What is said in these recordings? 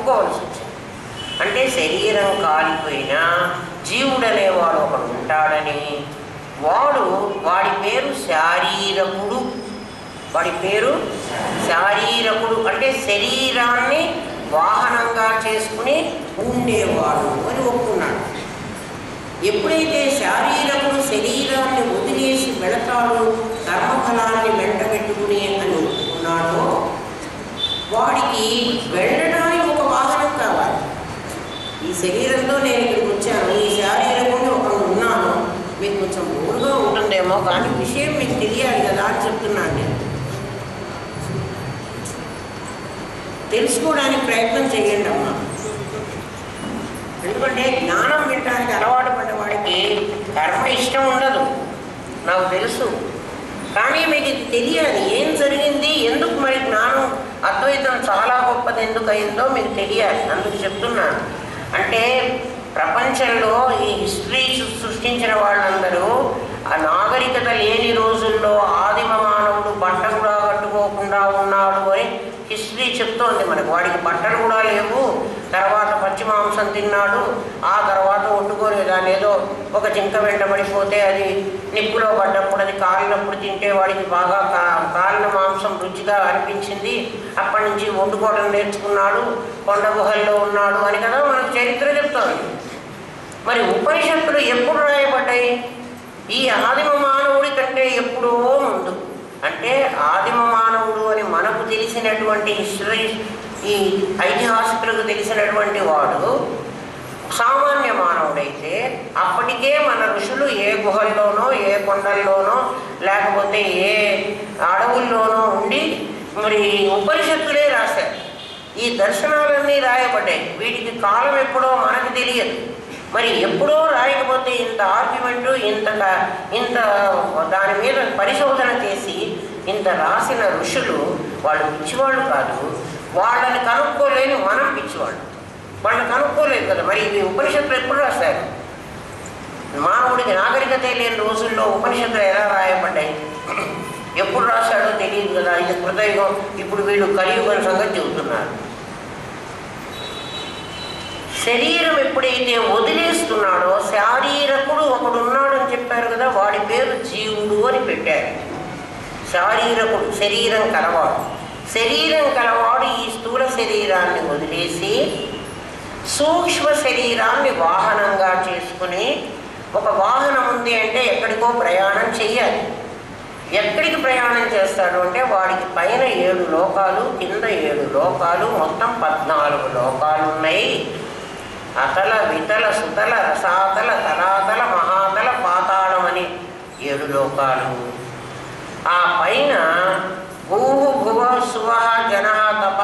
ఒప్పుకోవాల్సి వచ్చింది. అంటే శరీరం కాలిపోయినా జీవుడనేవాడు ఒకడు ఉంటాడని, వాడి పేరు శారీరకుడు. వాడి పేరు శారీరకుడు అంటే శరీరాన్ని వాహనంగా చేసుకుని ఉండేవాడు అని ఒప్పుకున్నాడు. ఎప్పుడైతే శారీరకుడు శరీరాన్ని వదిలేసి వెళతాడు, కర్మఫలాన్ని వెంట పెట్టుకుని అని ఒప్పుకున్నాడో, వాడికి వెళ్ళడానికి ఒక వాహనం కావాలి. ఈ శరీరంతో నేను ఇక్కడికి వచ్చాను, ఈ శారీరకుడు ఒకడు ఉన్నాను, మీకు కొంచెం ఊరుగా ఉంటుందేమో కానీ విషయం మీకు తెలియాలి కదా అని చెప్తున్నాను. నేను తెలుసుకోవడానికి ప్రయత్నం చేయండి అమ్మా. ఎందుకంటే జ్ఞానం వినడానికి అలవాటు పడ్డవాడికి కర్మ ఇష్టం ఉండదు, నాకు తెలుసు. కానీ మీకు ఇది తెలియాలి, ఏం జరిగింది, ఎందుకు మరి జ్ఞానం అద్వైతం చాలా గొప్పది ఎందుకు అయిందో మీకు తెలియాలి. అందుకు చెప్తున్నాను. అంటే ప్రపంచంలో ఈ హిస్టరీ సృష్టించిన వాళ్ళందరూ ఆ నాగరికత లేని రోజుల్లో ఆదిమ మానవుడు బట్ట కూడా కట్టుకోకుండా ఉన్నాడు అని హిస్టరీ చెప్తోంది మనకు. వాడికి బట్టలు కూడా లేవు, తర్వాత పచ్చి మాంసం తిన్నాడు, ఆ తర్వాత వండుకోలేదు. దాన్ని ఏదో ఒక జింక వెంటబడిపోతే అది నిప్పులో పడ్డప్పుడు అది కాలినప్పుడు తింటే వాడికి బాగా కాలిన మాంసం రుచిగా అనిపించింది, అప్పటి నుంచి వండుకోవడం నేర్చుకున్నాడు, కొండ గుహల్లో ఉన్నాడు అని కదా మనకు చరిత్ర చెప్తోంది. మరి ఉపనిషత్తులు ఎప్పుడు రాయబడ్డాయి? ఈ ఆదిమ మానవుడి కంటే ఎప్పుడో ముందు. అంటే ఆదిమ మానవుడు అని మనకు తెలిసినటువంటి హిస్టరీ, ఈ ఐతిహాసికులకు తెలిసినటువంటి వాడు సామాన్య మానవుడైతే అప్పటికే మన ఋషులు ఏ గుహల్లోనో ఏ కొండల్లోనో లేకపోతే ఏ అడవుల్లోనో ఉండి మరి ఉపనిషత్తులే రాశారు. ఈ దర్శనాలన్నీ రాయబడ్డాయి. వీటికి కాలం ఎప్పుడో మనకు తెలియదు. మరి ఎప్పుడో రాయకపోతే ఇంత ఆర్గ్యుమెంటు, ఇంత దాని మీద పరిశోధన చేసి ఇంత రాసిన ఋషులు వాళ్ళు పిచ్చివాళ్ళు కాదు. వాళ్ళని కనుక్కోలేని మనం పిచ్చివాళ్ళు. వాళ్ళని కనుక్కోలేదు కదా. మరి ఇవి ఉపనిషత్తులు ఎప్పుడు రాశారు? మానవుడికి నాగరికత లేని రోజుల్లో ఉపనిషత్తులు ఎలా రాయబడ్డాయి? ఎప్పుడు రాశాడో తెలియదు కదా. ఇది కృతయుగం, ఇప్పుడు వీళ్ళు కలియుగం సంగతి చెబుతున్నారు. శరీరం ఎప్పుడైతే వదిలేస్తున్నాడో శారీరకుడు ఒకడు ఉన్నాడని చెప్పారు కదా, వాడి పేరు జీవుడు అని పెట్టారు. శారీరకుడు శరీరం కలవాడు. శరీరం కలవాడు ఈ స్థూల శరీరాన్ని వదిలేసి సూక్ష్మ శరీరాన్ని వాహనంగా చేసుకుని, ఒక వాహనం ఉంది అంటే ఎక్కడికో ప్రయాణం చెయ్యాలి. ఎక్కడికి ప్రయాణం చేస్తాడు అంటే వాడికి పైన 7 లోకాలు, కింద 7 లోకాలు, మొత్తం 14 లోకాలు ఉన్నాయి. అతల వితల సుతల రసాతల తలాతల మహాతల పాతాళం అని 7 లోకాలు. ఆ పైన భూహు భువ సువ జన తప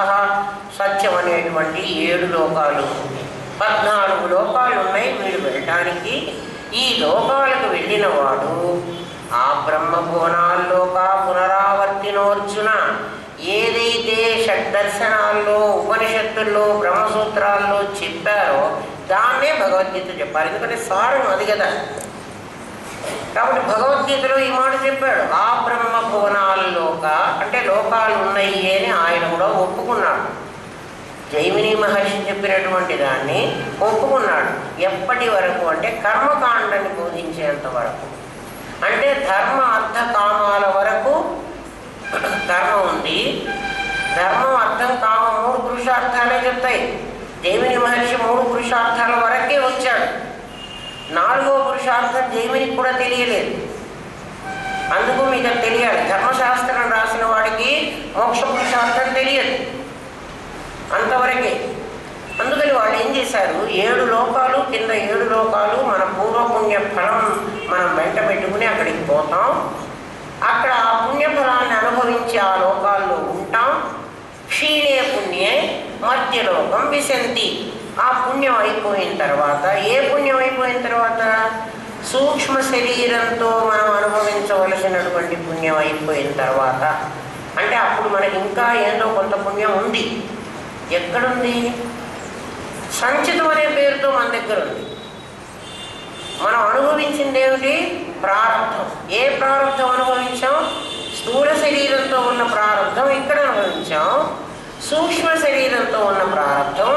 సత్యం అనేటువంటి 7 లోకాలు, 14 లోకాలు ఉన్నాయి. వీడు వెళ్ళటానికి ఈ లోకాలకు వెళ్ళిన వాడు ఆ బ్రహ్మభువనాల్లోక పునరావర్తినోర్జున, ఏదైతే షడ్దర్శనాల్లో ఉపనిషత్తుల్లో బ్రహ్మసూత్రాల్లో చెప్పారో దాన్నే భగవద్గీత చెప్పారు. ఎందుకంటే సారం అది కదా. కాబట్టి భగవద్గీతలో ఈ మాట చెప్పాడు. ఆ బ్రహ్మభువనాల్లోక అంటే లోకాలు ఉన్నాయి అని ఆయన కూడా ఒప్పుకున్నాడు. జైమిని మహర్షి చెప్పినటువంటి దాన్ని ఒప్పుకున్నాడు. ఎప్పటి వరకు అంటే కర్మకాండని బోధించేంత వరకు. అంటే ధర్మ అర్థ కామాల వరకు కర్మ ఉంది. ధర్మం అర్థం కామ 3 పురుషార్థాలే చెప్తాయి. జైమిని మహర్షి 3 పురుషార్థాల వరకే వచ్చాడు. 4వ పురుషార్థం జైమినికి కూడా తెలియలేదు. అందుకు మీకు తెలియాలి, ధర్మశాస్త్రం రాసిన వాడికి మోక్ష పురుషార్థం తెలియదు, అంతవరకే. అందుకని వాళ్ళు ఏం చేశారు, 7 లోకాలు, కింద 7 లోకాలు, మన పూర్వపుణ్య ఫలం మనం వెంట పెట్టుకుని అక్కడికి పోతాం. అక్కడ ఆ పుణ్యఫలాన్ని అనుభవించి ఆ లోకాల్లో ఉంటాం. క్షీణే పుణ్యే మధ్యలోకం విశంతి. ఆ పుణ్యం అయిపోయిన తర్వాత, ఏ పుణ్యం అయిపోయిన తర్వాత? సూక్ష్మ శరీరంతో మనం అనుభవించవలసినటువంటి పుణ్యం అయిపోయిన తర్వాత. అంటే అప్పుడు మనకి ఇంకా ఏదో కొంత పుణ్యం ఉంది. ఎక్కడుంది? సంచితం అనే పేరుతో మన దగ్గర ఉంది. మనం అనుభవించింది ఏమిటి? ప్రారంభం. ఏ ప్రారంభం అనుభవించాం? స్థూల శరీరంతో ఉన్న ప్రారంభం ఇక్కడ అనుభవించాం. సూక్ష్మ శరీరంతో ఉన్న ప్రారంభం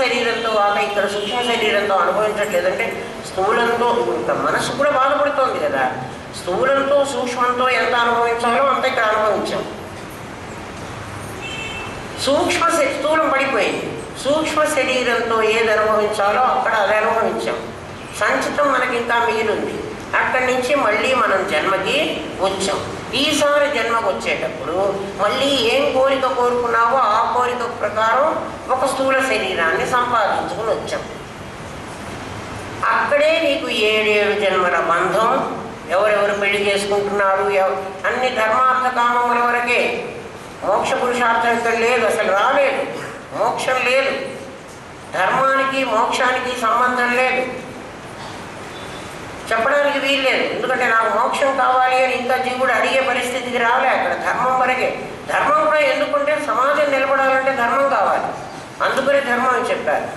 శరీరంతో కాక ఇక్కడ సూక్ష్మ శరీరంతో అనుభవించట్లేదంటే స్థూలంతో మనసు కూడా బాధపడుతోంది కదా. స్థూలంతో సూక్ష్మంతో ఎంత అనుభవించాలో అంత ఇక్కడ అనుభవించాం. స్థూలం పడిపోయింది. సూక్ష్మ శరీరంతో ఏది అనుభవించాలో అక్కడ అది అనుభవించాం. సంచితం మనకి ఇంకా మిగిలింది. అక్కడి నుంచి మళ్ళీ మనం జన్మకి వచ్చాం. ఈసారి జన్మకు వచ్చేటప్పుడు మళ్ళీ ఏం కోరిక కోరుకున్నావో ఆ కోరిక ప్రకారం ఒక స్థూల శరీరాన్ని సంపాదించుకుని వచ్చాం. అక్కడే నీకు 7 జన్మల బంధం. ఎవరెవరు పెళ్లి చేసుకుంటున్నారు, అన్ని ధర్మార్థ కామముల వరకే. మోక్ష పురుషార్థం ఇక్కడ లేదు, అసలు రాలేదు. మోక్షం లేదు. ధర్మానికి మోక్షానికి సంబంధం లేదు, చెప్పడానికి వీల్లేదు. ఎందుకంటే నాకు మోక్షం కావాలి అని ఇంకా జీవుడు అడిగే పరిస్థితికి రాలే. అక్కడ ధర్మం వరకే. ధర్మం కూడా ఎందుకుంటే సమాజం నిలబడాలంటే ధర్మం కావాలి, అందుకని ధర్మం అని చెప్పారు.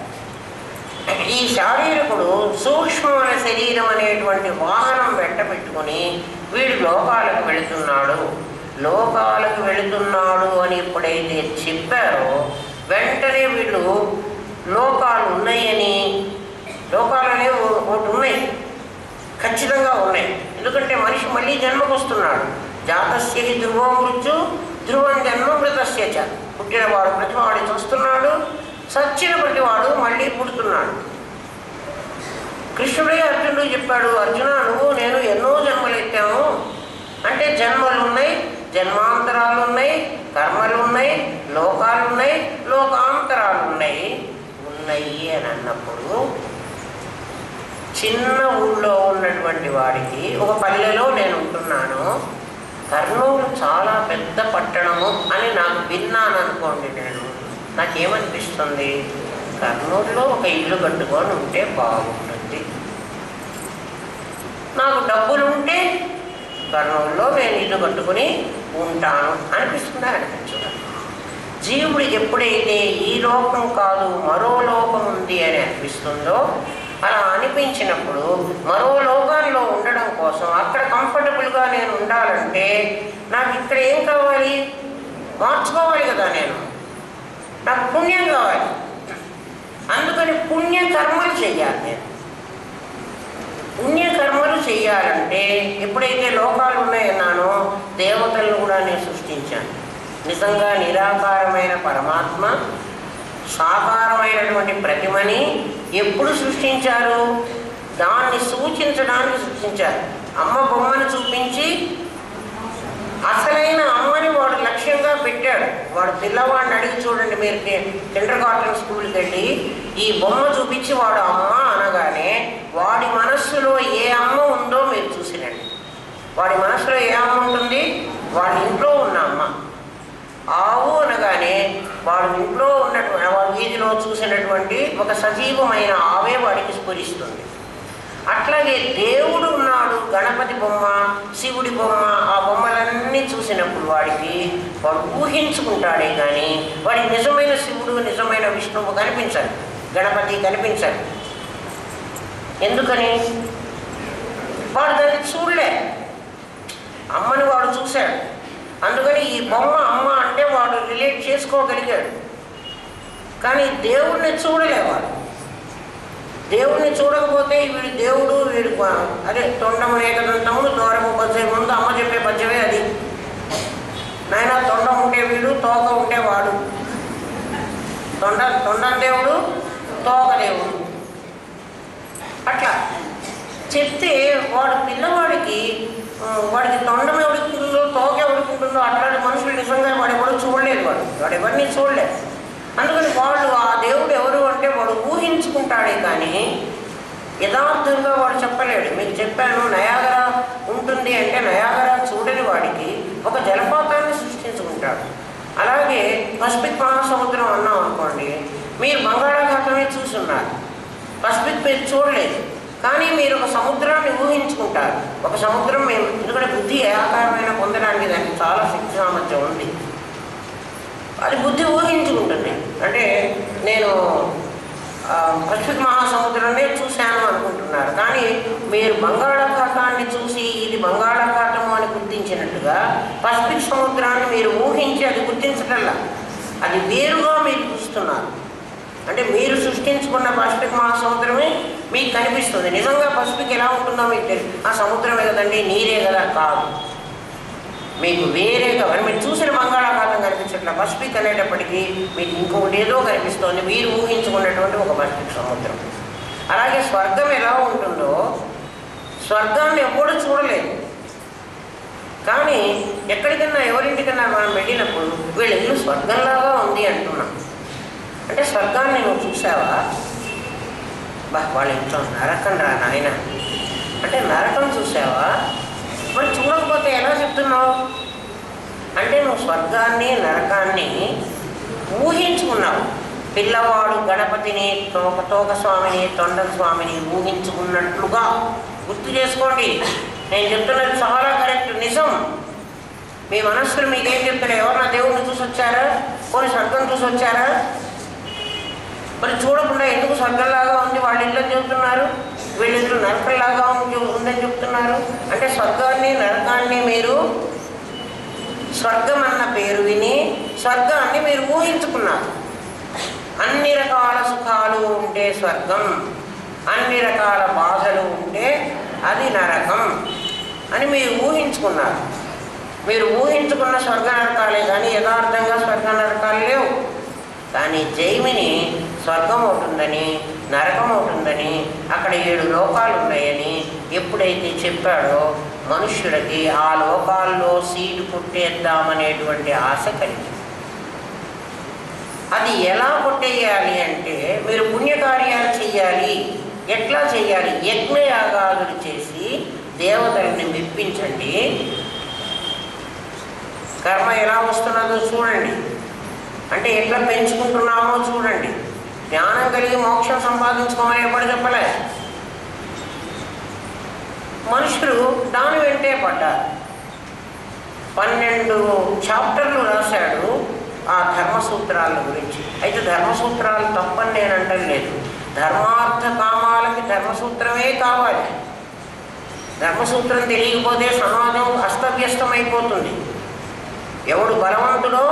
ఈ శారీరకుడు సూక్ష్మమైన శరీరం అనేటువంటి వాహనం వెంట పెట్టుకుని వీడు లోకాలకు వెళుతున్నాడు. లోకాలకు వెళుతున్నాడు అని ఎప్పుడైతే చెప్పారో వెంటనే వీళ్ళు లోకాలు ఉన్నాయని, లోకాలు అనేవి ఒకటి ఉన్నాయి, ఖచ్చితంగా ఉన్నాయి. ఎందుకంటే మనిషి మళ్ళీ జన్మకు వస్తున్నాడు. జాతస్య ధ్రువం మృత్యు ధ్రువం జన్మ మృతస్య చ. పుట్టినవాడు ప్రతివాడు చస్తున్నాడు, చచ్చిన ప్రతివాడు మళ్ళీ పుడుతున్నాడు. కృష్ణుడే అర్జునుడు చెప్పాడు, అర్జున నువ్వు నేను ఎన్నో జన్మలు ఎత్తాము అంటే జన్మలు ఉన్నాయి, జన్మాంతరాలు ఉన్నాయి, కర్మలు ఉన్నాయి, లోకాలు ఉన్నాయి, లోకాంతరాలు ఉన్నాయి. ఉన్నాయి అని అన్నప్పుడు చిన్న ఊళ్ళో ఉన్నటువంటి వాడికి, ఒక పల్లెలో నేను ఉంటున్నాను, కర్నూలు చాలా పెద్ద పట్టణము అని నాకు విన్నాను అనుకోండి. నాకేమనిపిస్తుంది, కర్నూలులో ఒక ఇల్లు కట్టుకొని ఉంటే బాగుంటుంది. నాకు డబ్బులుంటే కర్నూలులో నేను ఇల్లు కట్టుకుని ఉంటాను అనిపిస్తుందా? అనిపించదు. జీవుడికి ఎప్పుడైతే ఈ లోకం కాదు మరో లోకం ఉంది అని అనిపిస్తుందో, అలా అనిపించినప్పుడు మరో లోకాల్లో ఉండడం కోసం అక్కడ కంఫర్టబుల్గా నేను ఉండాలంటే నాకు ఇక్కడ ఏం కావాలి, మార్చుకోవాలి కదా. నాకు పుణ్యం కావాలి. అందుకని పుణ్యకర్మలు చెయ్యాలి. నేను పుణ్యకర్మలు చెయ్యాలంటే ఎప్పుడైతే లోకాలు ఉన్నాయన్నానో దేవతలను కూడా నేను సృష్టించాను. నిజంగా నిరాకారమైన పరమాత్మ సాకారమైనటువంటి ప్రతిమని ఎప్పుడు సృష్టించారు? దాన్ని సూచించడానికి సృష్టించారు. అమ్మ బొమ్మను చూపించి అసలైన అమ్మని వాడు లక్ష్యంగా పెట్టాడు. వాడు పిల్లవాడిని అడిగి చూడండి, మీరు కిండర్గార్టెన్ స్కూల్కి వెళ్ళి ఈ బొమ్మ చూపించి వాడు అమ్మ అనగానే వాడి మనస్సులో ఏ అమ్మ ఉందో మీరు చూసినండి. వాడి మనస్సులో ఏ అమ్మ ఉంటుంది? వాడి ఇంట్లో ఉన్న అమ్మ. ఆవు అనగానే వాడు ఇంట్లో ఉన్నటువంటి, వాడు వీధిలో చూసినటువంటి ఒక సజీవమైన ఆవే వాడికి స్ఫురిస్తుంది. అట్లాగే దేవుడు ఉన్నాడు, గణపతి బొమ్మ, శివుడి బొమ్మ, ఆ బొమ్మలన్నీ చూసినప్పుడు వాడికి వాడు ఊహించుకుంటాడే కానీ వాడికి నిజమైన శివుడు, నిజమైన విష్ణువు కనిపించాలి, గణపతి కనిపించాలి. ఎందుకని? వాడు దాన్ని చూడలే, అమ్మని వాడు చూశాడు. అందుకని ఈ బొమ్మ అమ్మ అంటే వాడు రిలేట్ చేసుకోగలిగాడు. కానీ దేవుడిని చూడలేవాడు. దేవుడిని చూడకపోతే వీడు దేవుడు, వీడు అదే తొండము ఏకదంతములు దూరము పద్యం ముందు అమ్మ చెప్పే పద్యమే అది. నాయన తొండం ఉంటే వీడు, తోక ఉంటే వాడు. తొండం దేవుడు, తోక దేవుడు. అట్లా చెప్తే వాడు పిల్లవాడికి వాడికి తొండం ఎవడుకుంటుందో తోక ఎవడుకుంటుందో అట్లాంటి మనుషులు నిజంగా వాడు ఎవరు చూడలేదు. వాడు ఎవరిని చూడలేదు. అందుకని వాళ్ళు ఆ దేవుడు ఎవరు అంటే వాడు ఊహించుకుంటాడే కానీ యథార్థంగా వాడు చెప్పలేడు. మీకు చెప్పాను, నయాగరా ఉంటుంది అంటే నయాగరా చూడని వాడికి ఒక జలపాతాన్ని సృష్టించుకుంటాడు. అలాగే పసిఫిక్ మహాసముద్రం అన్నాం అనుకోండి, మీరు బంగాళాఖాతమే చూస్తున్నారు, పసిఫిక్ మీరు చూడలేదు. కానీ మీరు ఒక సముద్రాన్ని ఊహించుకుంటారు. ఒక సముద్రం మేము, ఎందుకంటే బుద్ధి ఏ ఆకారమైన పొందడానికి దానికి చాలా శక్తి సామర్థ్యం ఉంది. అది బుద్ధి ఊహించుకుంటుంది. అంటే నేను పసిఫిక్ మహాసముద్రాన్ని చూశాను అనుకుంటున్నారు, కానీ మీరు బంగాళాఖాతాన్ని చూసి ఇది బంగాళాఖాతం అని గుర్తించినట్టుగా పసిఫిక్ సముద్రాన్ని మీరు ఊహించి అది గుర్తించటల్లా, అది వేరుగా మీరు చూస్తున్నారు. అంటే మీరు సృష్టించుకున్న పసిఫిక్ మహాసముద్రమే మీకు కనిపిస్తుంది. నిజంగా పసిఫిక్ ఎలా ఉంటుందో మీకు తెలియదు. ఆ సముద్రమే కదండి, నీరే కదా, కాదు, మీకు వేరేగా మీరు చూసిన బంగాళాఖాతం కనిపించట్ల. పసిఫిక్ అనేటప్పటికీ మీకు ఇంకొకటి ఏదో కనిపిస్తుంది, మీరు ఊహించుకున్నటువంటి ఒక పసిఫిక్ సముద్రం. అలాగే స్వర్గం ఎలా ఉంటుందో, స్వర్గాన్ని ఎప్పుడూ చూడలేదు, కానీ ఎక్కడికన్నా ఎవరింటికన్నా మనం వెళ్ళినప్పుడు వీళ్ళ ఇల్లు స్వర్గంలాగా ఉంది అంటున్నాం. అంటే స్వర్గాన్ని నువ్వు చూసావా? వాళ్ళ ఇంట్లో నరకం రా నాయన అంటే నరకం చూసావా? మరి చూడకపోతే ఎలా చెప్తున్నావు? అంటే నువ్వు స్వర్గాన్ని నరకాన్ని ఊహించుకున్నావు. పిల్లవాడు గణపతిని, తోక స్వామిని, తొండ స్వామిని ఊహించుకున్నట్లుగా గుర్తు చేసుకోండి. నేను చెప్తున్నది చాలా కరెక్ట్, నిజం. మీ మనస్సులు మీకేం చెప్తారు? ఎవరన్నా దేవుడిని చూసి వచ్చారా? కొన్ని స్వర్గం చూసి వచ్చారా? మరి చూడకుండా ఎందుకు స్వర్గంలాగా ఉంది వాళ్ళ ఇల్లు చెబుతున్నారు, వీళ్ళిల్లు నరకంలాగా ఉందని చెప్తున్నారు? అంటే స్వర్గాన్ని నరకాన్ని మీరు స్వర్గం అన్న పేరు విని స్వర్గాన్ని మీరు ఊహించుకున్నారు. అన్ని రకాల సుఖాలు ఉంటే స్వర్గం, అన్ని రకాల బాధలు ఉంటే అది నరకం అని మీరు ఊహించుకున్నారు. మీరు ఊహించుకున్న స్వర్గ నరకాలే కానీ యథార్థంగా స్వర్గ నరకాలు లేవు. కానీ జైమిని స్వర్గం అవుతుందని, నరకం అవుతుందని, అక్కడ 7 లోకాలు ఉన్నాయని ఎప్పుడైతే చెప్పాడో మనుష్యుడికి ఆ లోకాల్లో సీటు కొట్టేద్దామనేటువంటి ఆశ కలిగింది. అది ఎలా కొట్టేయాలి అంటే మీరు పుణ్యకార్యాలు చెయ్యాలి. ఎట్లా చేయాలి? యజ్ఞయాగాదులు చేసి దేవతల్ని మెప్పించండి. కర్మ ఎలా వస్తున్నదో చూడండి, అంటే ఎట్లా పెంచుకుంటున్నామో చూడండి. జ్ఞానం కలిగి మోక్షం సంపాదించుకోమని ఎప్పుడు చెప్పలే. మనుషులు దాని వెంటే పడ్డారు. 12 చాప్టర్లు రాశాడు ఆ ధర్మసూత్రాల గురించి. అయితే ధర్మసూత్రాలు తప్పని నేను అంటలేదు. ధర్మార్థ కామాలకి ధర్మసూత్రమే కావాలి. ధర్మసూత్రం తెలియకపోతే సమాజం అస్తవ్యస్తమైపోతుంది. ఎవడు బలవంతుడో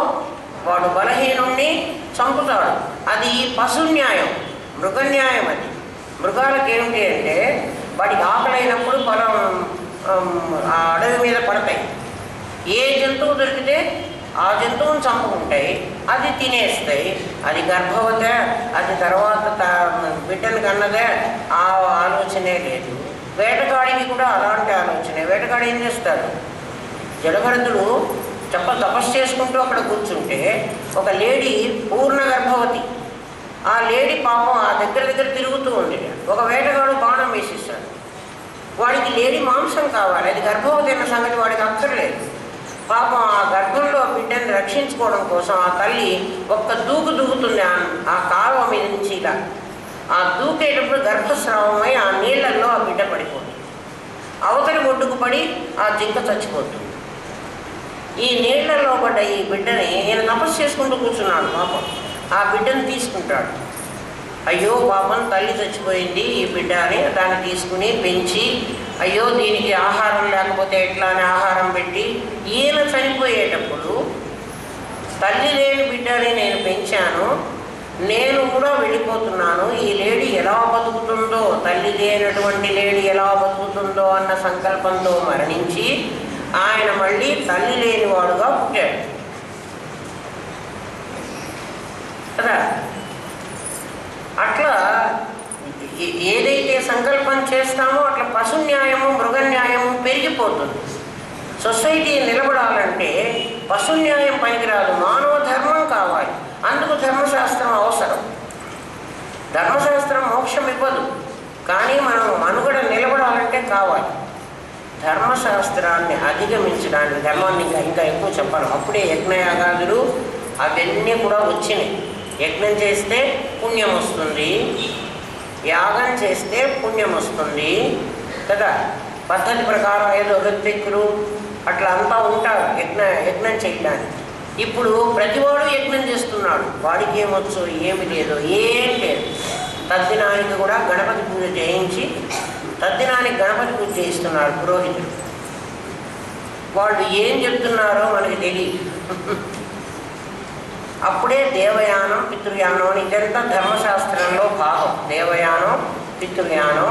వాడు బలహీనుణ్ణి చంపుతాడు. అది పశున్యాయం, మృగన్యాయం. అది మృగాలకు ఏమిటి అంటే వాటికి ఆకలైనప్పుడు బలం ఆ అడవి మీద పడతాయి. ఏ జంతువు దొరికితే ఆ జంతువుని చంపుకుంటాయి, అది తినేస్తాయి. అది గర్భవతే, అది తర్వాత బిడ్డను కన్నదే, ఆ ఆలోచనే లేదు. వేటగాడికి కూడా అలాంటి ఆలోచనే. వేటగాడు ఏం చేస్తాడు? జలభరతుడు తపస్సు చేసుకుంటూ అక్కడ కూర్చుంటే ఒక లేడీ పూర్ణ గర్భవతి. ఆ లేడీ పాపం ఆ దగ్గర తిరుగుతూ ఉంది. ఒక వేటగాడు బాణం వేసిస్తాడు. వాడికి లేడీ మాంసం కావాలి, అది గర్భవతి అన్న సంగతి వాడికి అక్కర్లేదు. పాపం ఆ గర్భంలో బిడ్డని రక్షించుకోవడం కోసం ఆ తల్లి ఒక్క దూకుతుంది ఆ కాలువ మీద నుంచి. ఇలా ఆ దూకేటప్పుడు గర్భస్రావమై ఆ నీళ్లలో ఆ బిడ్డ పడిపోతుంది. అవతలి ఒడ్డుకు పడి ఆ జింక చచ్చిపోతుంది. ఈ నీళ్లలో పడ్డ ఈ బిడ్డని ఈయన తపస్సు చేసుకుంటూ కూర్చున్నాడు. పాపం ఆ బిడ్డను తీసుకుంటాడు. అయ్యో పాపం తల్లి చచ్చిపోయింది ఈ బిడ్డ అని దాన్ని తీసుకుని పెంచి, అయ్యో దీనికి ఆహారం లేకపోతే ఎట్లా అని ఆహారం పెట్టి, ఈయన చనిపోయేటప్పుడు తల్లి లేని బిడ్డని నేను పెంచాను, నేను కూడా వెళ్ళిపోతున్నాను, ఈ లేడీ ఎలా బతుకుతుందో, తల్లి లేనటువంటి లేడీ ఎలా బతుకుతుందో అన్న సంకల్పంతో మరణించి ఆయన మళ్ళీ తల్లి లేనివాడుగా పుట్టాడు కదా. అట్లా ఏదైతే సంకల్పం చేస్తామో అట్లా పశున్యాయము, మృగన్యాయము పెరిగిపోతుంది. సొసైటీ నిలబడాలంటే పశున్యాయం పనికిరాదు, మానవ ధర్మం కావాలి. అందుకు ధర్మశాస్త్రం అవసరం. ధర్మశాస్త్రం మోక్షం ఇవ్వదు, కానీ మనం మనుగడ నిలబడాలంటే కావాలి. ధర్మశాస్త్రాన్ని అధిగమించడానికి ధర్మాన్ని ఇంకా ఎక్కువ చెప్పాలి. అప్పుడే యజ్ఞయాగాదులు అవన్నీ కూడా వచ్చినాయి. యజ్ఞం చేస్తే పుణ్యం వస్తుంది, యాగం చేస్తే పుణ్యం వస్తుంది కదా. పద్ధతి ప్రకారం ఏదో ఋత్విక్కులు అట్లా అంతా ఉంటారు యజ్ఞం చేయడానికి. ఇప్పుడు ప్రతివాడు యజ్ఞం చేస్తున్నాడు. వాడికి ఏమొచ్చు? ఏమి లేదు, ఏం లేదు. తద్దినానికి కూడా గణపతి పూజ చేయించి తద్దినానికి గణపతి పూజ చేయిస్తున్నారు పురోహితులు. వాళ్ళు ఏం చెప్తున్నారో మనకి తెలియదు. అప్పుడే దేవయానం పితృయానం అని ఇదంతా ధర్మశాస్త్రంలో భాగం. దేవయానం, పితృయానం,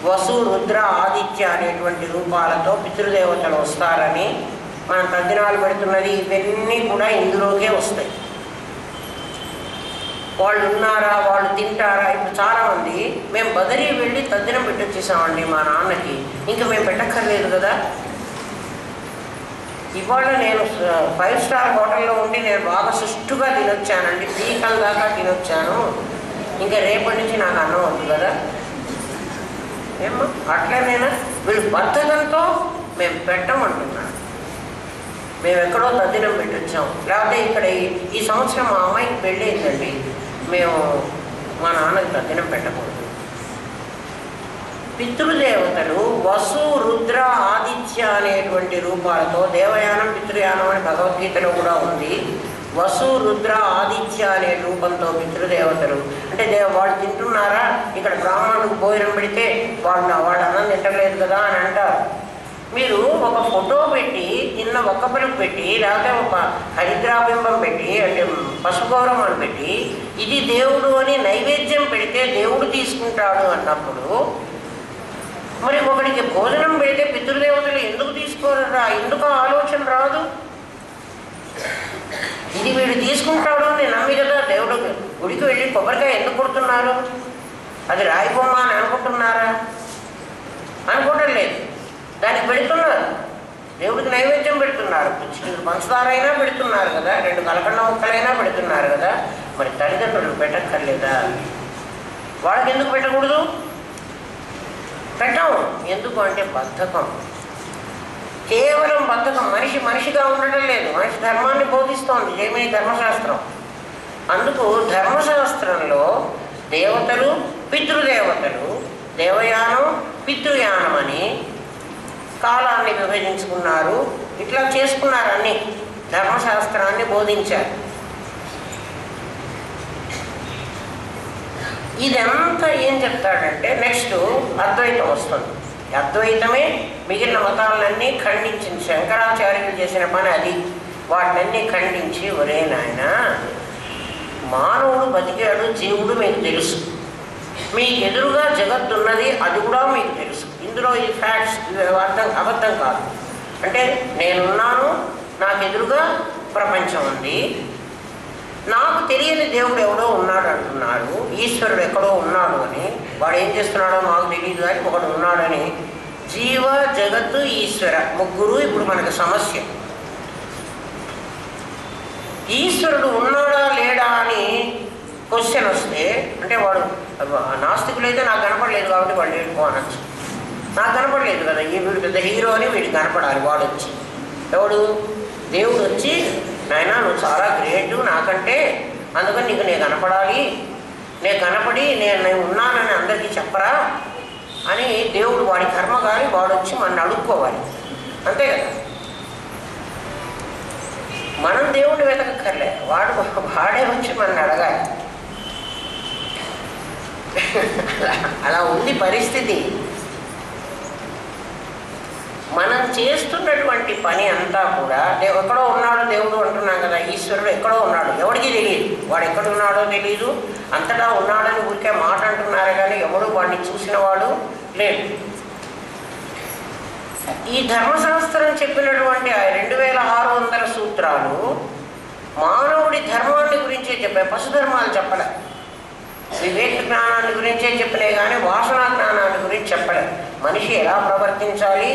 వసు, రుద్ర, ఆదిత్య అనేటువంటి రూపాలతో పితృదేవతలు వస్తారని మనం తద్దినాలు పెడుతున్నది. ఇవన్నీ కూడా ఇందులోకే వస్తాయి. వాళ్ళు ఉన్నారా, వాళ్ళు తింటారా? ఇప్పుడు చాలామంది మేము బదరీ వెళ్ళి తద్దినం పెట్టొచ్చేసామండి మా నాన్నకి, ఇంకా మేము పెట్టక్కర్లేదు కదా. ఇవాళ నేను 5 స్టార్ హోటల్లో ఉండి నేను బాగా సుష్టుగా తినొచ్చానండి, పీకల దాకా తినొచ్చాను, ఇంకా రేపటి నుంచి నాకు అన్నం వద్దు కదా. ఏమో అట్లనేనా? వీళ్ళు బద్ధకంతో మేము పెట్టమంటున్నాను. మేము ఎక్కడో తద్దినం పెట్టొచ్చాం, లేకపోతే ఇక్కడ ఈ సంవత్సరం మా అమ్మాయికి పెళ్ళి అయిందండి, మేము మా నాన్నకి తద్దినం పెట్టకూడదు. పితృదేవతలు వసు, రుద్ర, ఆదిత్య అనేటువంటి రూపాలతో దేవయానం, పితృయానం అని భగవద్గీతలో కూడా ఉంది. వసు, రుద్ర, ఆదిత్య అనే రూపంతో పితృదేవతలు అంటే వాళ్ళు తింటున్నారా, ఇక్కడ బ్రాహ్మణులకు భోజనం పెడితే వాళ్ళు అన్నం తింటలేదు కదా అని అంటారు. మీరు ఒక ఫోటో పెట్టి చిన్న ఒక్క పలుకు పెట్టి, లేకపోతే ఒక హరిద్రాబింబం పెట్టి, అంటే పశుగౌరవం పెట్టి ఇది దేవుడు అని నైవేద్యం పెడితే దేవుడు తీసుకుంటాడు అన్నప్పుడు, మరి ఒకడికి భోజనం పెడితే పితృదేవతలు ఎందుకు తీసుకోరా? ఎందుకు ఆలోచన రాదు? ఇది వీడు తీసుకుంటాడు అని నమ్మి కదా దేవుడు గుడికి వెళ్ళి కొబ్బరికాయ ఎందుకు కొడుతున్నారు? అది రాయి బొమ్మ అని అనుకుంటున్నారా? అనుకోవటం లేదు, దానికి పెడుతున్నారు. దేవుడికి నైవేద్యం పెడుతున్నారు, పంచదార అయినా పెడుతున్నారు కదా, 2 కలకండ ముక్కలైనా పెడుతున్నారు కదా. మరి తల్లిదండ్రులు పెట్టక్కర్లేదా? వాళ్ళకి ఎందుకు పెట్టకూడదు? పెట్టం. ఎందుకు అంటే బద్ధకం, కేవలం బద్ధకం. మనిషిగా ఉండటం లేదు, మనిషి ధర్మాన్ని బోధిస్తోంది జైమిని ధర్మశాస్త్రం. అందుకు ధర్మశాస్త్రంలో దేవతలు, పితృదేవతలు, దేవయానం, పితృయానం అని కాలాన్ని విభజించుకున్నారు. ఇట్లా చేసుకున్నారు, అన్ని ధర్మశాస్త్రాన్ని బోధించారు. ఇదంతా ఏం చెప్తాడంటే నెక్స్ట్ అద్వైతం వస్తుంది. అద్వైతమే మిగిలిన మతాలన్నీ ఖండించింది. శంకరాచార్యులు చేసిన పని అది. వాటినన్నీ ఖండించి, ఒరే నాయన, మానవుడు బతికాడు, జీవుడు మీకు తెలుసు, మీకు ఎదురుగా జగత్తు ఉన్నది, అది కూడా మీకు తెలుసు. ఇందులో ఈ ఫ్యాక్ట్స్ అబద్ధం కాదు. అంటే నేనున్నాను, నాకు ఎదురుగా ప్రపంచం ఉంది, నాకు తెలియని దేవుడు ఎవడో ఉన్నాడు అంటున్నాడు, ఈశ్వరుడు ఎక్కడో ఉన్నాడు అని. వాడు ఏం చేస్తున్నాడో మాకు తెలియదు కానీ ఒకడు ఉన్నాడని. జీవ, జగత్తు, ఈశ్వర ముగ్గురు ఇప్పుడు మనకు సమస్య. ఈశ్వరుడు ఉన్నాడా లేడా అని క్వశ్చన్ వస్తే, అంటే వాడు నాస్తికులైతే నాకు కనపడలేదు కాబట్టి వాడు లేడుకో అనొచ్చు. నాకు కనపడలేదు కదా, ఈ వీడు పెద్ద హీరో అని వీడికి కనపడాలి. వాడు వచ్చి, ఎవడు? దేవుడు వచ్చి, నాయన నువ్వు చాలా గ్రేటు నాకంటే, అందుకని నీకు నేను కనపడాలి, నేను కనపడి నేను ఉన్నానని అందరికీ చెప్పరా అని దేవుడు వాడి కర్మ కానీ వాడు వచ్చి మన అడుక్కోవాలి, అంతే కదా. మనం దేవుడిని వెతకక్కర్లే, వాడే వచ్చి మన అడగాలి. అలా ఉంది పరిస్థితి. మనం చేస్తున్నటువంటి పని అంతా కూడా ఎక్కడో ఉన్నాడు దేవుడు అంటున్నాం కదా, ఈశ్వరుడు ఎక్కడో ఉన్నాడు, ఎవడికి తెలియదు. వాడు ఎక్కడ ఉన్నాడో తెలియదు, అంతటా ఉన్నాడని ఊరికే మాట అంటున్నారు కానీ ఎవడు వాడిని చూసిన వాడు లేడు. ఈ ధర్మశాస్త్రం చెప్పినటువంటి 2600 సూత్రాలు మానవుడి ధర్మాన్ని గురించే చెప్పాయి, పశుధర్మాలు చెప్పలే. వివేక జ్ఞానాన్ని గురించే చెప్పలే కానీ వాసనా జ్ఞానాన్ని గురించి చెప్పలే. మనిషి ఎలా ప్రవర్తించాలి,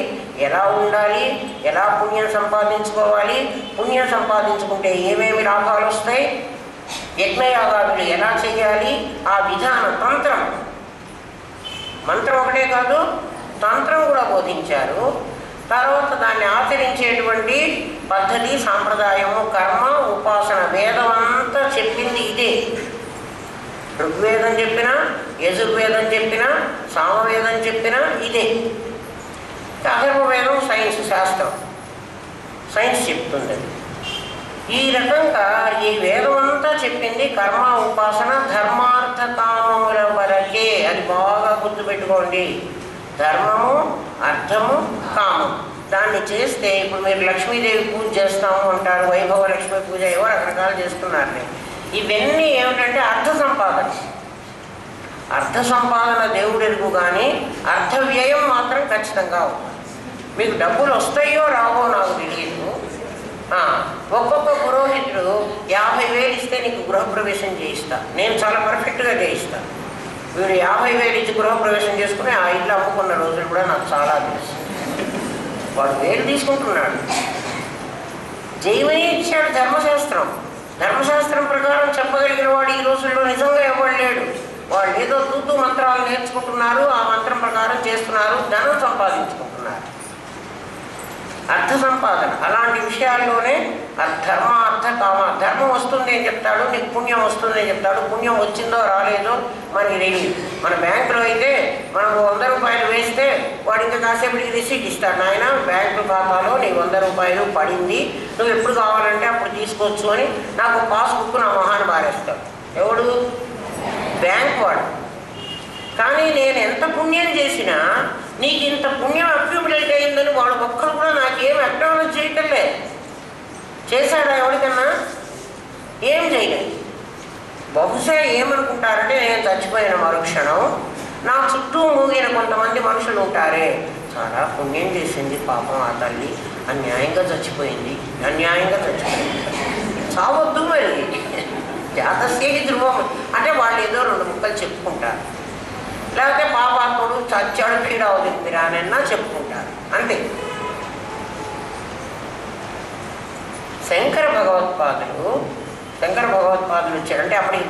ఎలా ఉండాలి, ఎలా పుణ్యం సంపాదించుకోవాలి, పుణ్యం సంపాదించుకుంటే ఏమేమి లాభాలు వస్తాయి, యజ్ఞయాగాదులు ఎలా చేయాలి, ఆ విధానం, మంత్రం ఒకటే కాదు తంత్రం కూడా బోధించారు. తర్వాత దాన్ని ఆచరించేటువంటి పద్ధతి, సాంప్రదాయము, కర్మ, ఉపాసన, వేదం అంతా చెప్పింది ఇదే. ఋగ్వేదం చెప్పినా, యజుర్వేదం చెప్పినా, సామవేదం చెప్పినా ఇదే. అథర్వవేదం సైన్స్, శాస్త్రం, సైన్స్ చెప్తుంది. ఈ రకంగా ఈ వేదం అంతా చెప్పింది కర్మ, ఉపాసన, ధర్మార్థ కామముల వరకే. అది బాగా గుర్తుపెట్టుకోండి. ధర్మము, అర్థము, కామం. దాన్ని చేస్తే ఇప్పుడు మీరు లక్ష్మీదేవి పూజ చేస్తాము అంటారు, వైభవ లక్ష్మీ పూజ ఏవో రకరకాలు చేస్తున్నారు. ఇవన్నీ ఏమిటంటే సంపాదన. అర్థ సంపాదన దేవుడెరుగు, కానీ అర్థ వ్యయం మాత్రం ఖచ్చితంగా ఉంటుంది. మీకు డబ్బులు వస్తాయో రావో నాకు తెలియదు. ఒక్కొక్క పురోహితుడు 50,000 ఇస్తే నీకు గృహప్రవేశం చేయిస్తా, నేను చాలా పర్ఫెక్ట్గా చేయిస్తాను. వీడు 50,000 ఇచ్చి గృహప్రవేశం చేసుకుని ఆ ఇల్లు అమ్ముకున్న రోజులు కూడా నాకు చాలా తెలుసు. వాడు 1000 తీసుకుంటున్నాడు. జైమిని ఇచ్చాడు ధర్మశాస్త్రం. ధర్మశాస్త్రం ప్రకారం చెప్పగలిగిన వాడు ఈ రోజుల్లో నిజంగా ఎవరు లేడు. వాళ్ళు ఏదో తూతూ మంత్రాలు నేర్చుకుంటున్నారు, ఆ మంత్రం ప్రకారం చేస్తున్నారు, ధనం సంపాదించుకుంటున్నారు. అర్థ సంపాదన అలాంటి విషయాల్లోనే ధర్మ అర్థ కామ. ధర్మం వస్తుంది అని చెప్తాడు, నీకు పుణ్యం వస్తుంది అని చెప్తాడు. పుణ్యం వచ్చిందో రాలేదో మనకి తెలియదు. మన బ్యాంకులో అయితే మనం 100 రూపాయలు వేస్తే వాడు ఇంకా కాసేపటికి రిసీట్ ఇస్తాడు. నాయన బ్యాంకు ఖాతాలో నీ 100 రూపాయలు పడింది, నువ్వు ఎప్పుడు కావాలంటే అప్పుడు తీసుకోవచ్చు అని నాకు పాస్బుక్ నా మొహాన్ని బారేస్తాడు. ఎవడు? బ్యాంక్ వాడు. కానీ నేను ఎంత పుణ్యం చేసినా నీకు ఇంత పుణ్యం అక్యూములేట్ అయిందని వాడు ఒక్కరు కూడా నాకేం అక్నాలెడ్జ్ చేయటం లేదు. చేశాడా ఎవరికన్నా? ఏం చేయలేదు. బహుశా ఏమనుకుంటారంటే నేను చచ్చిపోయిన మరుక్షణం నా చుట్టూ మూగిన కొంతమంది మనుషులు ఉంటారే, చాలా పుణ్యం చేసింది పాపం ఆ తల్లి, అన్యాయంగా చచ్చిపోయింది, అన్యాయంగా చచ్చిపోయింది, చావద్దు మరి జాతస్యేహి ధ్రువం అంటే వాళ్ళు ఏదో 2 ముక్కలు చెప్పుకుంటారు. లేకపోతే పాపాత్ముడు చచ్చాడు పీడావుదిరా అనన్నా చెప్పుకుంటారు, అంతే. శంకర భగవత్పాదులు వచ్చారంటే అప్పటికి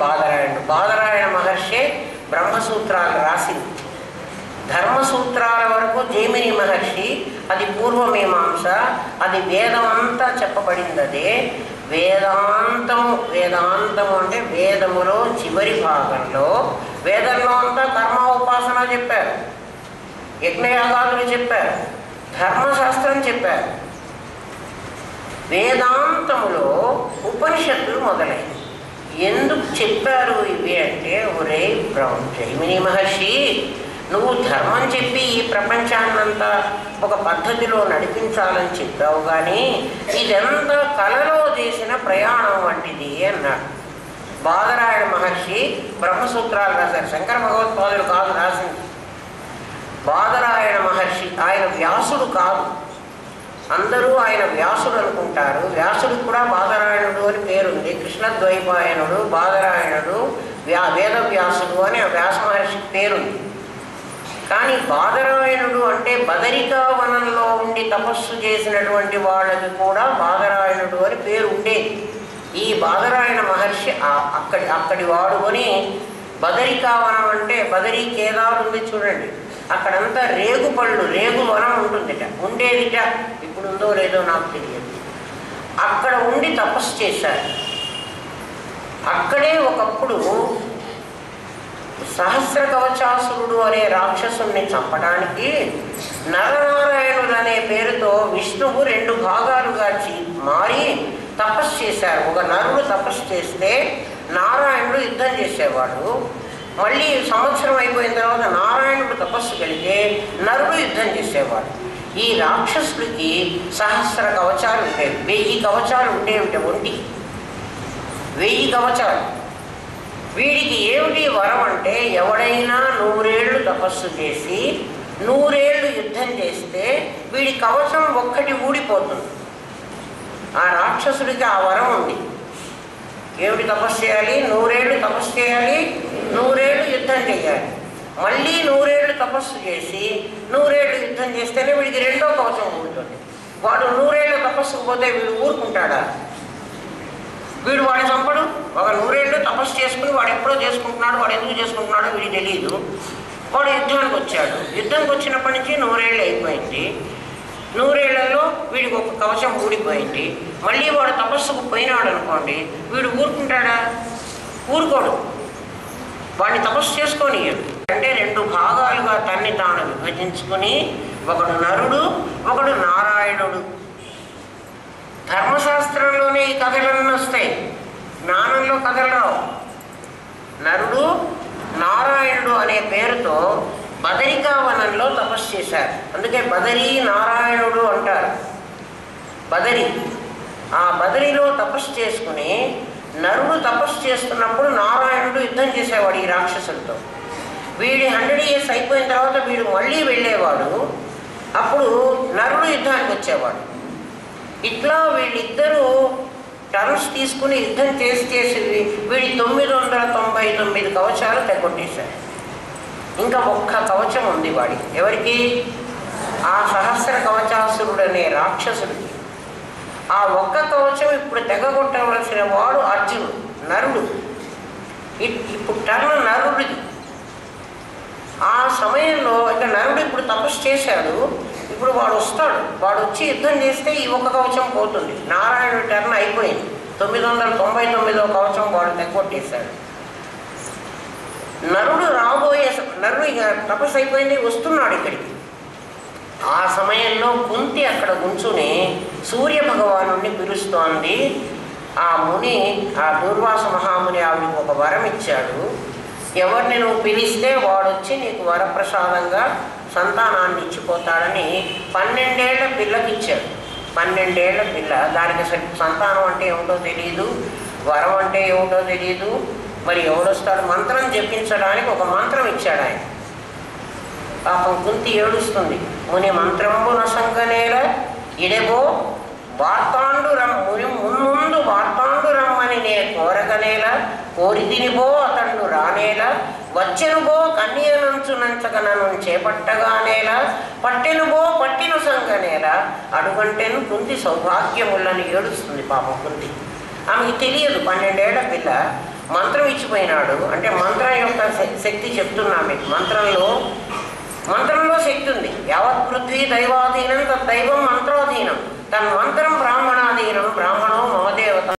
బాదరాయణ మహర్షి బ్రహ్మసూత్రాలు రాసింది. ధర్మసూత్రాల వరకు జైమిని మహర్షి, అది పూర్వమీమాంస, అది వేదం అంతా చెప్పబడింది. అదే వేదాంతము అంటే వేదములో చివరి భాగంలో, వేదంలో అంతా కర్మ ఉపాసన చెప్పారు, యజ్ఞయాగాదులు చెప్పారు, ధర్మశాస్త్రం చెప్పారు. వేదాంతములో ఉపనిషత్తులు మొదలైనవి. ఎందుకు చెప్పారు ఇవి అంటే, ఒరే జైమిని మహర్షి, నువ్వు ధర్మం చెప్పి ఈ ప్రపంచాన్నంతా ఒక పద్ధతిలో నడిపించాలని చెప్పావు, కానీ ఇదంతా కలలో చేసిన ప్రయాణం వంటిది అన్నాడు. బాదరాయణ మహర్షి బ్రహ్మసూత్రాలు రాశారు. శంకర భగవత్పాదులు కాదు రాసింది, బాదరాయణ మహర్షి. ఆయన వ్యాసుడు కాదు, అందరూ ఆయన వ్యాసుడు అనుకుంటారు. వ్యాసుడికి కూడా బాదరాయణుడు అని పేరుంది. కృష్ణద్వైపాయనుడు, బాదరాయణుడు, వేదవ్యాసుడు అని ఆ వ్యాస మహర్షికి పేరుంది. కానీ బాదరాయణుడు అంటే బదరికా వనంలో ఉండి తపస్సు చేసినటువంటి వాళ్ళకి కూడా బాదరాయణుడు అని పేరు ఉండేది. ఈ బాదరాయణ మహర్షి అక్కడి వాడు అని. బదరికా వనం అంటే బదరీ కేదారు ఉంది చూడండి, అక్కడంతా రేగు వనం ఉంటుందిట, ఉండేదిట. ఇప్పుడు ఉందో లేదో నాకు తెలియదు. అక్కడ ఉండి తపస్సు చేశారు. అక్కడే ఒకప్పుడు సహస్ర కవచాసురుడు అనే రాక్షసుని చంపడానికి నరనారాయణుడు అనే పేరుతో విష్ణువు 2 భాగాలుగా మారి తపస్సు చేశారు. ఒక నరుడు తపస్సు చేస్తే నారాయణుడు యుద్ధం చేసేవాడు. మళ్ళీ సంవత్సరం అయిపోయిన తర్వాత నారాయణుడు తపస్సు కలిగే నరుడు యుద్ధం చేసేవాడు. ఈ రాక్షసుడికి సహస్ర కవచాలు ఉండేవి, 1000 కవచాలు ఉండేవిట ఒంటికి, 1000 కవచాలు. వీడికి ఏమిటి వరం అంటే, ఎవడైనా 100 ఏళ్ళు తపస్సు చేసి 100 ఏళ్ళు యుద్ధం చేస్తే వీడి కవచం ఒక్కటి ఊడిపోతుంది. ఆ రాక్షసుడికి ఆ వరం ఉంది. ఏమిటి తపస్సు చేయాలి? 100 ఏళ్ళు తపస్సు చేయాలి, 100 ఏళ్ళు యుద్ధం చేయాలి. మళ్ళీ 100 ఏళ్ళు తపస్సు చేసి 100 ఏళ్ళు యుద్ధం చేస్తేనే వీడికి 2వ కవచం ఊడుతుంది. వాడు 100 ఏళ్ళ తపస్సుకు పోతే వీడు ఊరుకుంటాడా? వీడు వాడిని చంపడు. ఒక 100 ఏళ్ళు తపస్సు చేసుకుని వాడు ఎప్పుడో చేసుకుంటున్నాడు, వాడు ఎందుకు చేసుకుంటున్నాడో వీడికి తెలియదు. వాడు యుద్ధానికి వచ్చాడు. యుద్ధానికి వచ్చినప్పటి నుంచి 100 ఏళ్ళు అయిపోయింది. 100 ఏళ్లలో వీడికి ఒక కవచం ఊడిపోయింది. మళ్ళీ వాడు తపస్సుకు పోయినాడు అనుకోండి, వీడు ఊరుకుంటాడా? ఊరుకోడు. వాడిని తపస్సు చేసుకొని అంటే 2 భాగాలుగా తన్ని తాను విభజించుకుని, ఒకడు నరుడు, ఒకడు నారాయణుడు. ధర్మశాస్త్రంలోనే ఈ కథలన్నీ వస్తాయి, జ్ఞానంలో కథలు రావు. నరుడు నారాయణుడు అనే పేరుతో బదరికా వనంలో తపస్సు చేశారు. అందుకే బదరీ నారాయణుడు అంటారు. బదరి, ఆ బదరిలో తపస్సు చేసుకుని నరుడు తపస్సు చేస్తున్నప్పుడు నారాయణుడు యుద్ధం చేసేవాడు ఈ రాక్షసులతో. వీడి 100 years అయిపోయిన తర్వాత వీడు మళ్ళీ వెళ్ళేవాడు. అప్పుడు నరుడు యుద్ధానికి వచ్చేవాడు. ఇట్లా వీళ్ళిద్దరూ టర్న్స్ తీసుకుని యుద్ధం చేసి వీడి 999 కవచాలు తెగొట్టేశారు. ఇంకా ఒక్క కవచం ఉంది వాడికి. ఎవరికి? ఆ సహస్ర కవచాసురుడు అనే రాక్షసుడికి. ఆ ఒక్క కవచం ఇప్పుడు తెగగొట్టవలసిన వాడు అర్జునుడు, నరుడు. ఇప్పుడు టర్న్ నరుడిది. ఆ సమయంలో ఇక నరుడు ఇప్పుడు తపస్సు చేశాడు. ఇప్పుడు వాడు వస్తాడు. వాడు వచ్చి యుద్ధం చేస్తే ఈ ఒక్క కవచం పోతుంది. నారాయణుడి టర్న్ అయిపోయింది. 999వ కవచం వాడు తెగొట్టేశాడు. నరుడు ఇక తపస్సు అయిపోయింది, వస్తున్నాడు ఇక్కడికి. ఆ సమయంలో కుంతి అక్కడ కూర్చుని సూర్య భగవానుడిని పిలుస్తోంది. ఆ ముని, ఆ దూర్వాస మహాముని ఆవిడకి ఒక వరం ఇచ్చాడు. ఎవరిని నువ్వు పిలిస్తే వాడొచ్చి నీకు వరప్రసాదంగా సంతానాన్ని ఇచ్చిపోతాడని 12 ఏళ్ల పిల్లకి ఇచ్చాడు. 12 ఏళ్ల పిల్ల. దానికి సంతానం అంటే ఏమిటో తెలియదు, వరం అంటే ఏమిటో తెలియదు. మరి ఎవడొస్తాడు? మంత్రం జపించడానికి ఒక మంత్రం ఇచ్చాడు ఆయన. పాపం కుంతి ఏడుస్తుంది. ముని మంత్రంబు నసంగనేల ఇడెబో వార్తాండు ముని మున్ముందు వార్తాండు రమ్మని నే కోరగనేల కోరిదినిబో అతడు రానేలా వచ్చెనుబో కన్యనంచునంచక నన్ను చేపట్టగానేల పట్టెనుబో పట్టిను సంగనేల అడుగంటేను కుంతి సౌభాగ్యములని ఏడుస్తుంది పాపం కుంతి. ఆమెకి తెలియదు, 12 ఏళ్ల పిల్ల. మంత్రం ఇచ్చిపోయినాడు అంటే మంత్రం యొక్క శక్తి చెప్తున్నా మీకు. మంత్రంలో శక్తి ఉంది. యావత్ పృథ్వీ దైవాధీనం తద్దైవం మంత్రాధీనం తన్మంత్రం బ్రాహ్మణాధీనం బ్రాహ్మణో మమ దేవత